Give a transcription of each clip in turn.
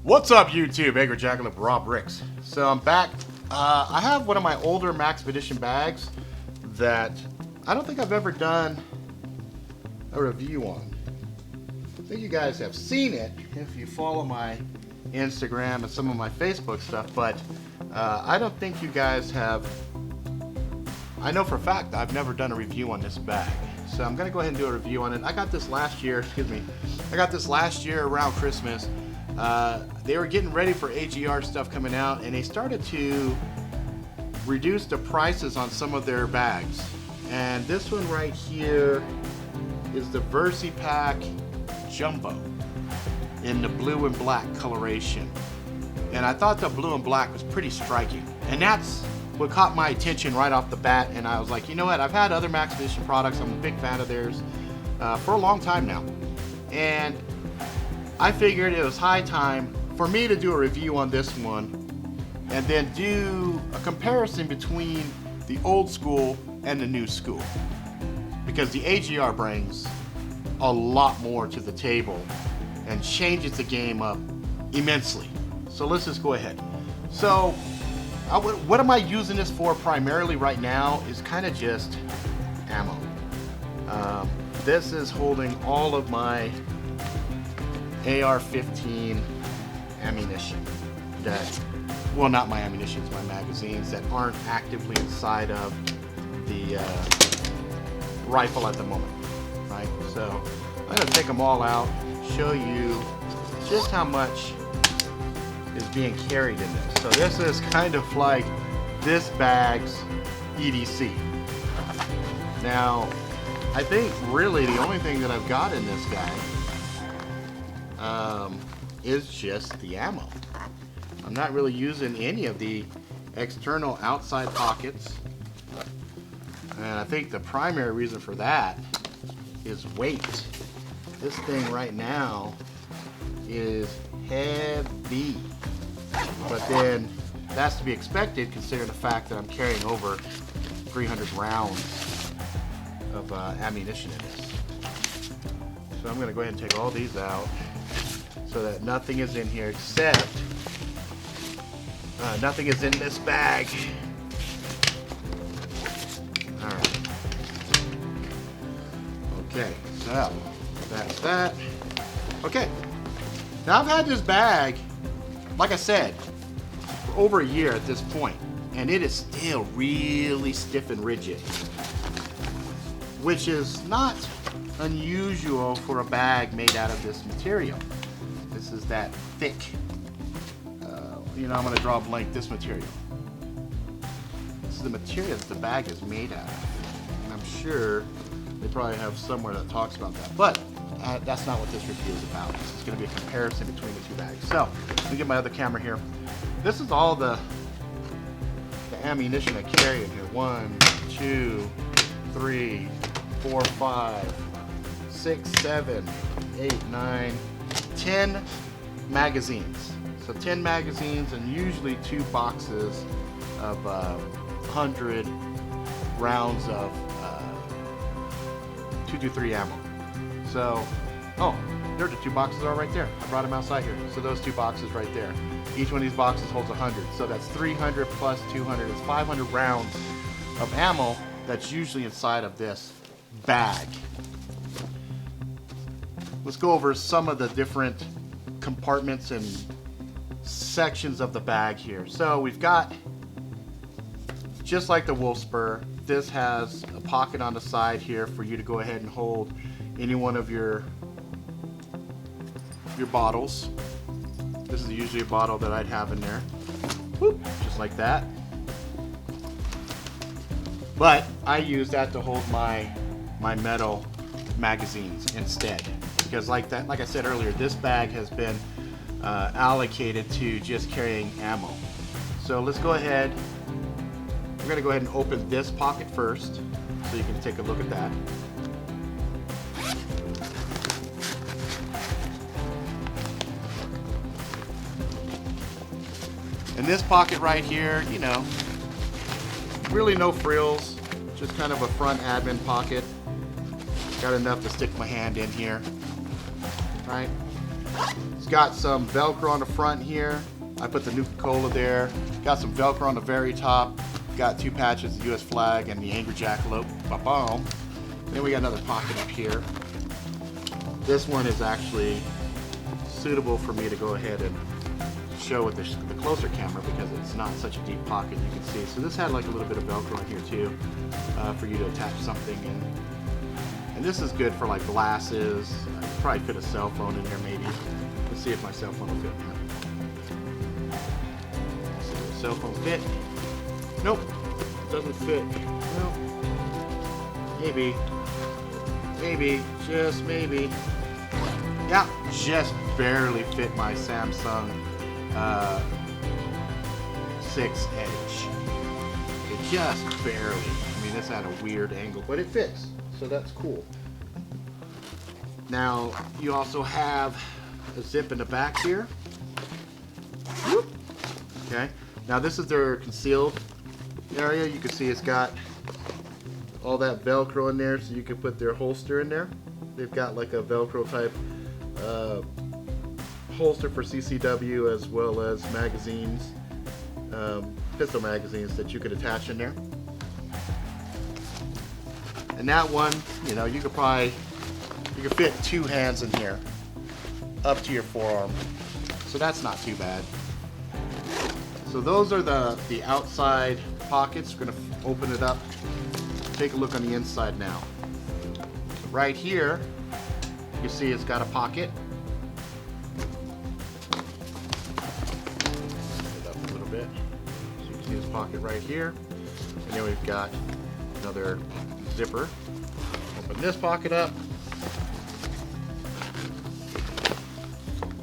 What's up, YouTube? Angry Jackalope, Rob Ricks. So I'm back. I have one of my older Maxpedition bags that I don't think I've ever done a review on. I think you guys have seen it if you follow my Instagram and some of my Facebook stuff, but I don't think you guys have. I know for a fact I've never done a review on this bag. So I'm gonna go ahead and do a review on it. I got this last year, I got this last year around Christmas. They were getting ready for AGR stuff coming out, and they started to reduce the prices on some of their bags. And this one right here is the VersiPack Jumbo in the blue and black coloration. And I thought the blue and black was pretty striking. And that's what caught my attention right off the bat. And I was like, you know what? I've had other Maxpedition products. I'm a big fan of theirs for a long time now. And I figured it was high time for me to do a review on this one and then do a comparison between the old school and the new school, because the AGR brings a lot more to the table and changes the game up immensely. So let's just go ahead. So what am I using this for primarily right now is kind of just ammo. This is holding all of my AR-15 ammunition well, not my ammunition, it's my magazines that aren't actively inside of the rifle at the moment, right? So I'm gonna take them all out, show you just how much is being carried in this. So this is kind of like this bag's EDC. Now, I think really the only thing that I've got in this guy is just the ammo. I'm not really using any of the external outside pockets, and I think the primary reason for that is weight. This thing right now is heavy, but then that's to be expected considering the fact that I'm carrying over 300 rounds of ammunition in this. So I'm going to go ahead and take all these out so that nothing is in here except nothing is in this bag. Alright. Okay, so that's that. Okay, now I've had this bag, like I said, for over a year at this point, and it is still really stiff and rigid, which is not unusual for a bag made out of this material. This is that thick, I'm going to draw a blank, this material. This is the material that the bag is made out of. And I'm sure they probably have somewhere that talks about that. But that's not what this review is about. This is going to be a comparison between the two bags. So, let me get my other camera here. This is all the ammunition I carry in here. 1, 2, 3, 4, 5, 6, 7, 8, 9, 10 magazines. So 10 magazines and usually 2 boxes of 100 rounds of 223 ammo. So, oh, there the 2 boxes are right there. I brought them outside here. So those 2 boxes right there. Each one of these boxes holds 100. So that's 300 plus 200. It's 500 rounds of ammo that's usually inside of this bag. Let's go over some of the different compartments and sections of the bag here. So we've got, just like the Wolfspur, this has a pocket on the side here for you to go ahead and hold any one of your bottles. This is usually a bottle that I'd have in there. Whoop, just like that. But I use that to hold my metal magazines instead. Because like I said earlier, this bag has been allocated to just carrying ammo. So let's go ahead. We're going to go ahead and open this pocket first so you can take a look at that. In this pocket right here, really no frills, just kind of a front admin pocket. Got enough to stick my hand in here, right? It's got some Velcro on the front here. I put the Nuka-Cola there. Got some Velcro on the very top. Got 2 patches, the US flag and the Angry Jackalope. Ba-boom. Then we got another pocket up here. This one is actually suitable for me to go ahead and show with the closer camera because it's not such a deep pocket, you can see. So this had like a little bit of Velcro in here too, for you to attach something in. And this is good for like glasses. I could probably fit a cell phone in there maybe. Let's see if my cell phone will fit in there. Let's see if the cell phone fit. Nope, doesn't fit. Nope. Maybe, just maybe. Yeah, just barely fit my Samsung 6 Edge. It just barely. I mean, this had a weird angle, but it fits, so that's cool. Now, you also have a zip in the back here. Whoop. Okay. Now, this is their concealed area. You can see it's got all that Velcro in there, so you can put their holster in there. They've got like a Velcro type holster for CCW as well as magazines, pistol magazines that you could attach in there. And that one, you know, you could fit 2 hands in here up to your forearm. So that's not too bad. So those are the outside pockets. We're gonna open it up. Take a look on the inside now. Right here, you can see it's got a pocket. It up a little bit. So you can see this pocket right here. And then we've got another zipper. Open this pocket up.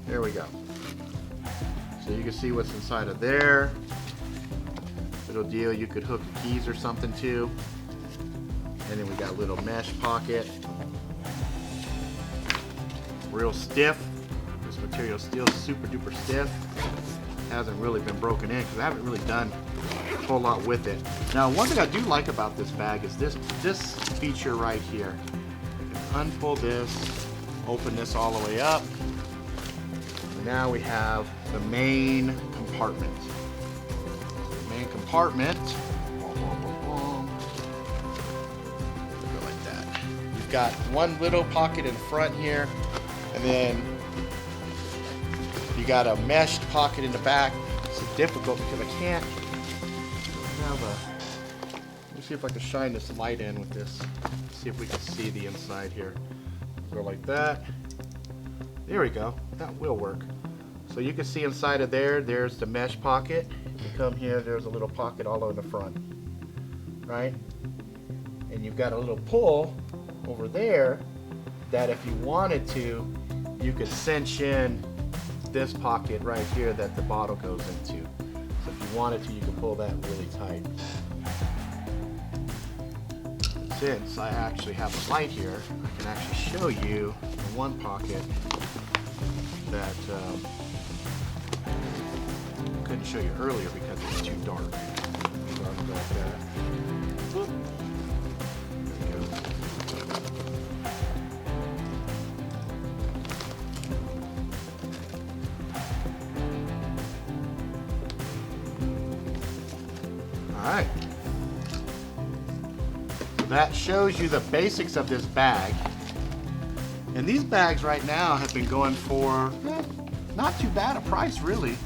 There we go. So you can see what's inside of there. Little deal you could hook keys or something to. And then we got a little mesh pocket. Real stiff. This material is still super duper stiff. Hasn't really been broken in because I haven't really done a whole lot with it. Now, one thing I do like about this bag is this feature right here. I can unpull this, open this all the way up. And now we have the main compartment. The main compartment. You've got one little pocket in front here, and then you got a meshed pocket in the back. It's difficult because I can't have a. Let me see if I can shine this light in with this. See if we can see the inside here. Go like that. There we go. That will work. So you can see inside of there. There's the mesh pocket. If you come here, there's a little pocket all in the front, right? And you've got a little pull over there that if you wanted to, you could cinch in this pocket right here that the bottle goes into. So if you wanted to, you could pull that really tight. Since I actually have a light here, I can actually show you the one pocket that I couldn't show you earlier because it was too dark. So I'm going to go like that. Whoop. Alright, that shows you the basics of this bag. And these bags right now have been going for not too bad a price, really.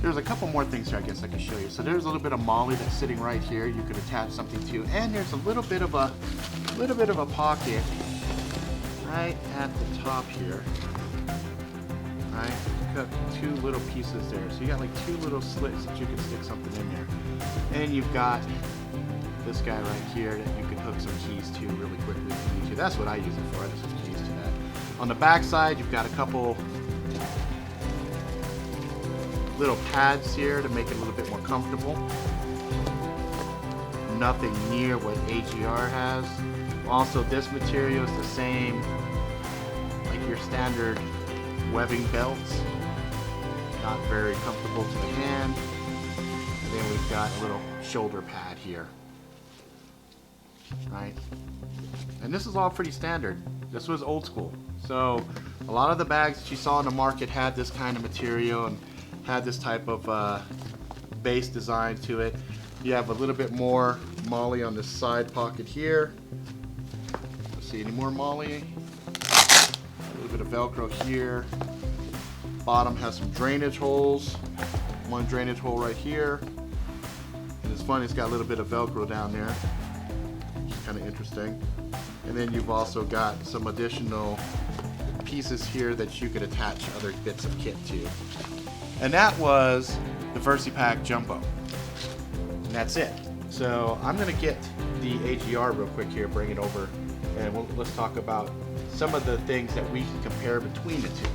There's a couple more things here I guess I can show you. So there's a little bit of molly that's sitting right here you could attach something to, and there's a little bit of a pocket right at the top here. Right? Cut 2 little pieces there. So you got like 2 little slits that you can stick something in there. And you've got this guy right here that you can hook some keys to really quickly if you need to. That's what I use it for. I just hook keys to that. On the back side, you've got a couple little pads here to make it a little bit more comfortable. Nothing near what AGR has. Also, this material is the same like your standard webbing belts. Not very comfortable to the hand. And then we've got a little shoulder pad here. right? And this is all pretty standard. This was Ol-Skool. So a lot of the bags that you saw in the market had this kind of material and had this type of base design to it. You have a little bit more moly on this side pocket here. Let's see, any more moly? A little bit of Velcro here. Bottom has some drainage holes. One drainage hole right here. And it's funny, it's got a little bit of Velcro down there, which is kind of interesting. And then you've also got some additional pieces here that you could attach other bits of kit to. And that was the VersiPack Jumbo. And that's it. So I'm gonna get the AGR real quick here, bring it over, and let's talk about some of the things that we can compare between the two.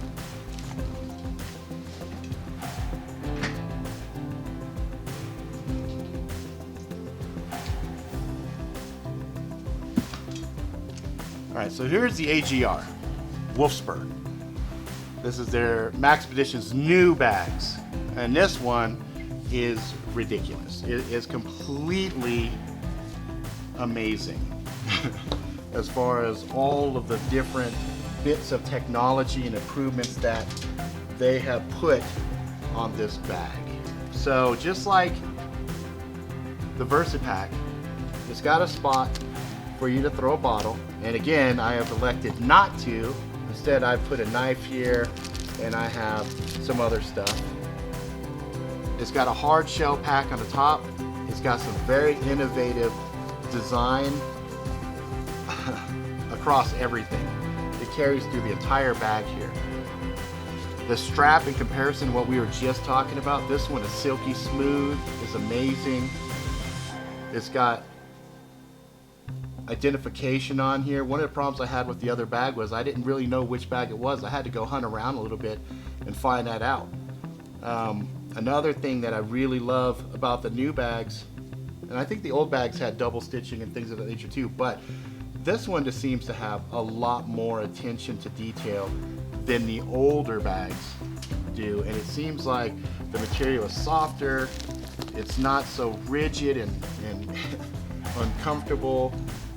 Alright, so here's the AGR Wolfspur. This is their Maxpedition's new bags. And this one is ridiculous. It is completely amazing as far as all of the different bits of technology and improvements that they have put on this bag. So just like the VersiPack, it's got a spot for you to throw a bottle, and again I have elected not to. Instead I put a knife here and I have some other stuff. It's got a hard shell pack on the top. It's got some very innovative design across everything. It carries through the entire bag here. The strap, in comparison to what we were just talking about, this one is silky smooth, it's amazing. It's got identification on here. One of the problems I had with the other bag was I didn't really know which bag it was. I had to go hunt around a little bit and find that out. Another thing that I really love about the new bags, and I think the old bags had double stitching and things of that nature too, but this one just seems to have a lot more attention to detail than the older bags do, and it seems like the material is softer, it's not so rigid and uncomfortable.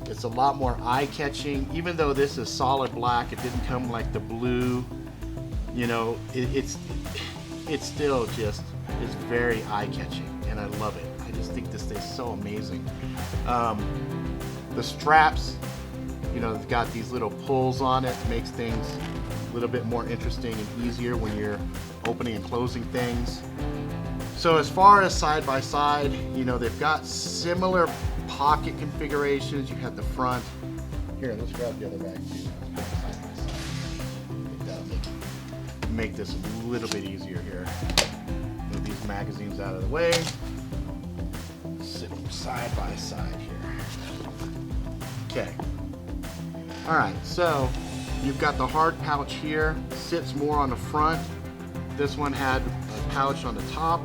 It's a lot more eye-catching. Even though this is solid black, it didn't come like the blue, you know, it's still just, it's very eye-catching, and I love it. I just think this thing's so amazing. The straps, you know, they've got these little pulls on it, makes things a little bit more interesting and easier when you're opening and closing things. So as far as side by side, you know, they've got similar pocket configurations. You have the front. Here, let's grab the other bag too. Side by side. That'll make this a little bit easier here. Move these magazines out of the way. Sit them side by side here. Okay. All right, so you've got the hard pouch here. Sits more on the front. This one had a pouch on the top.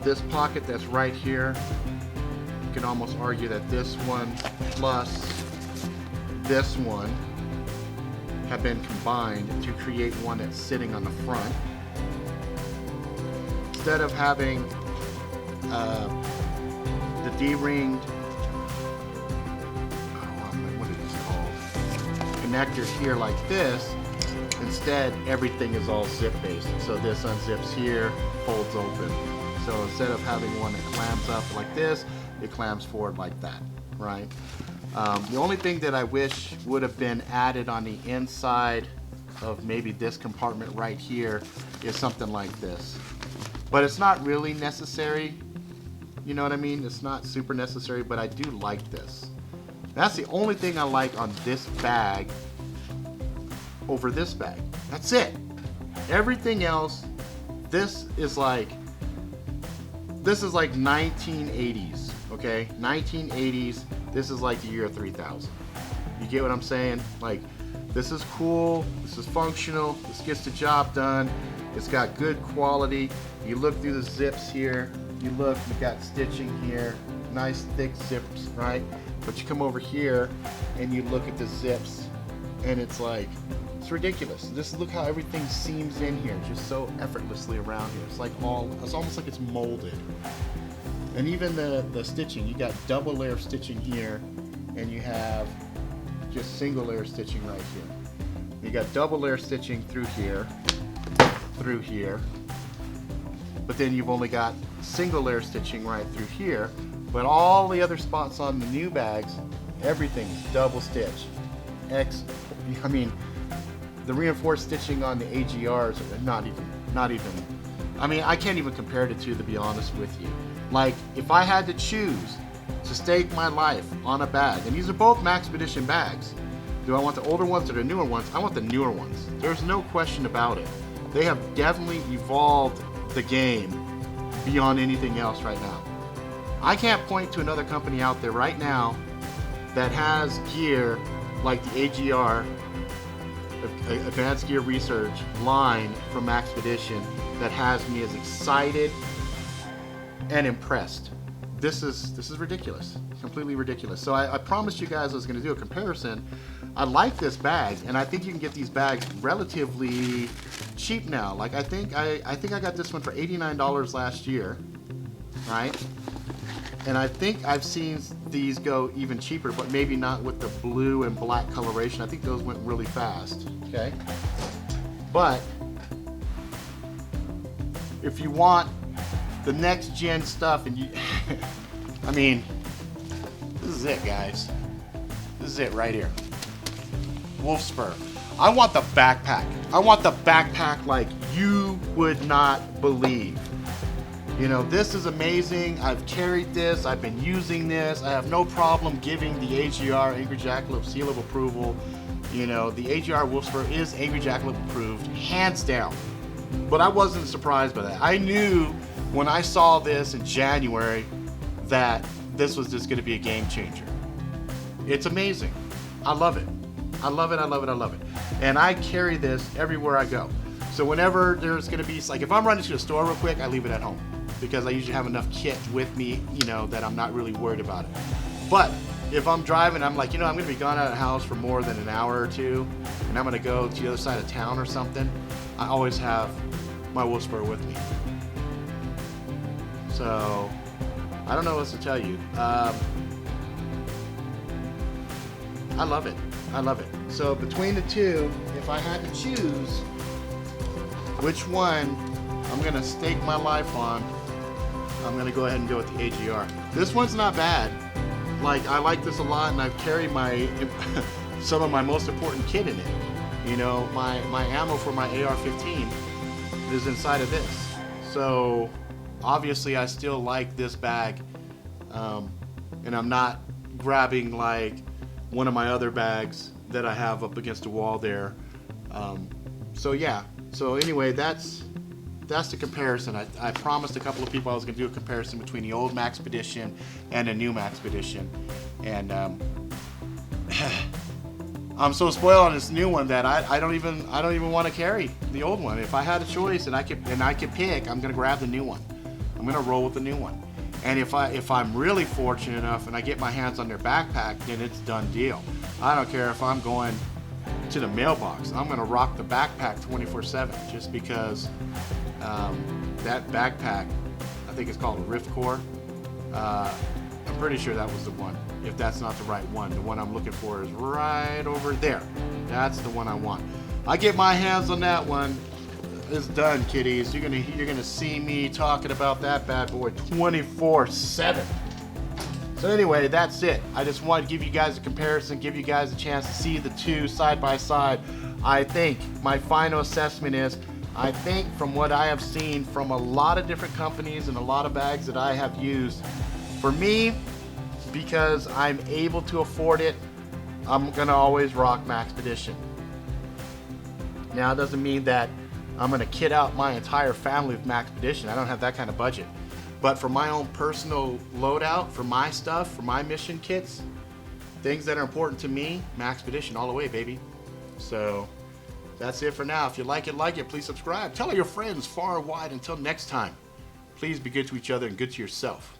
This pocket that's right here, you can almost argue that this one plus this one have been combined to create one that's sitting on the front. Instead of having the D-ringed, what is it called, connectors here like this, instead everything is all zip based. So this unzips here, folds open. So instead of having one that clams up like this, it clams forward like that, right? The only thing that I wish would have been added on the inside of maybe this compartment right here is something like this. But it's not really necessary, you know what I mean? It's not super necessary, but I do like this. That's the only thing I like on this bag over this bag. That's it. Everything else, this is like 1980s, okay? 1980s, this is like the year 3000. You get what I'm saying? Like, this is cool, this is functional, this gets the job done, it's got good quality. You look through the zips here, you look, we got stitching here, nice thick zips, right? But you come over here and you look at the zips and it's like, it's ridiculous. Just look how everything seams in here, just so effortlessly around here. It's like it's almost like it's molded. And even the stitching, you got double layer stitching here, and you have just single layer stitching right here. You got double layer stitching through here, but then you've only got single layer stitching right through here. But all the other spots on the new bags, everything's double stitch. I mean, the reinforced stitching on the AGRs are not even. I mean, I can't even compare the two, to be honest with you. Like, if I had to choose to stake my life on a bag, and these are both Maxpedition bags, do I want the older ones or the newer ones? I want the newer ones. There's no question about it. They have definitely evolved the game beyond anything else right now. I can't point to another company out there right now that has gear like the AGR, Advanced Gear Research line from Maxpedition, that has me as excited and impressed. This is ridiculous, completely ridiculous. So I promised you guys I was going to do a comparison. I like this bag, and I think you can get these bags relatively cheap now. Like I think I got this one for $89 last year, right? And I think I've seen these go even cheaper, but maybe not with the blue and black coloration. I think those went really fast, okay? But if you want the next gen stuff, and you, I mean, this is it, guys. This is it right here. Wolfspur. I want the backpack. I want the backpack like you would not believe. You know, this is amazing. I've carried this. I've been using this. I have no problem giving the AGR, Angry Jackalope, seal of approval. You know, the AGR Wolfspur is Angry Jackalope approved, hands down. But I wasn't surprised by that. I knew when I saw this in January that this was just going to be a game changer. It's amazing. I love it. I love it. I love it. I love it. And I carry this everywhere I go. So whenever there's going to be, like, if I'm running to the store real quick, I leave it at home because I usually have enough kit with me, you know, that I'm not really worried about it. But if I'm driving, I'm like, you know, I'm going to be gone out of the house for more than an hour or two, and I'm going to go to the other side of town or something, I always have my Wolfspur with me. So, I don't know what to tell you. I love it. I love it. So between the two, if I had to choose which one I'm going to stake my life on, I'm going to go ahead and go with the AGR. This one's not bad. Like, I like this a lot, and I've carried my some of my most important kit in it. You know, my ammo for my AR-15 is inside of this. So obviously I still like this bag, and I'm not grabbing like one of my other bags that I have up against the wall there. So yeah, so anyway, that's the comparison. I promised a couple of people I was going to do a comparison between the old Maxpedition and the new Maxpedition, and I'm so spoiled on this new one that I don't even want to carry the old one. If I had a choice and I could pick, I'm going to grab the new one. I'm going to roll with the new one. And if I'm really fortunate enough and I get my hands on their backpack, then it's done deal. I don't care if I'm going to the mailbox. I'm going to rock the backpack 24/7 just because that backpack, I think it's called a Riftcore. I'm pretty sure that was the one. If that's not the right one, the one I'm looking for is right over there. That's the one I want. I get my hands on that one, it's done, kiddies. You're gonna see me talking about that bad boy 24/7. So anyway, that's it. I just wanted to give you guys a comparison, give you guys a chance to see the two side by side. I think my final assessment is, I think from what I have seen from a lot of different companies and a lot of bags that I have used, for me, because I'm able to afford it, I'm gonna always rock Maxpedition. Now, it doesn't mean that I'm gonna kit out my entire family with Maxpedition. I don't have that kind of budget. But for my own personal loadout, for my stuff, for my mission kits, things that are important to me, Maxpedition all the way, baby. So that's it for now. If you like it, please subscribe. Tell all your friends far and wide. Until next time, please be good to each other and good to yourself.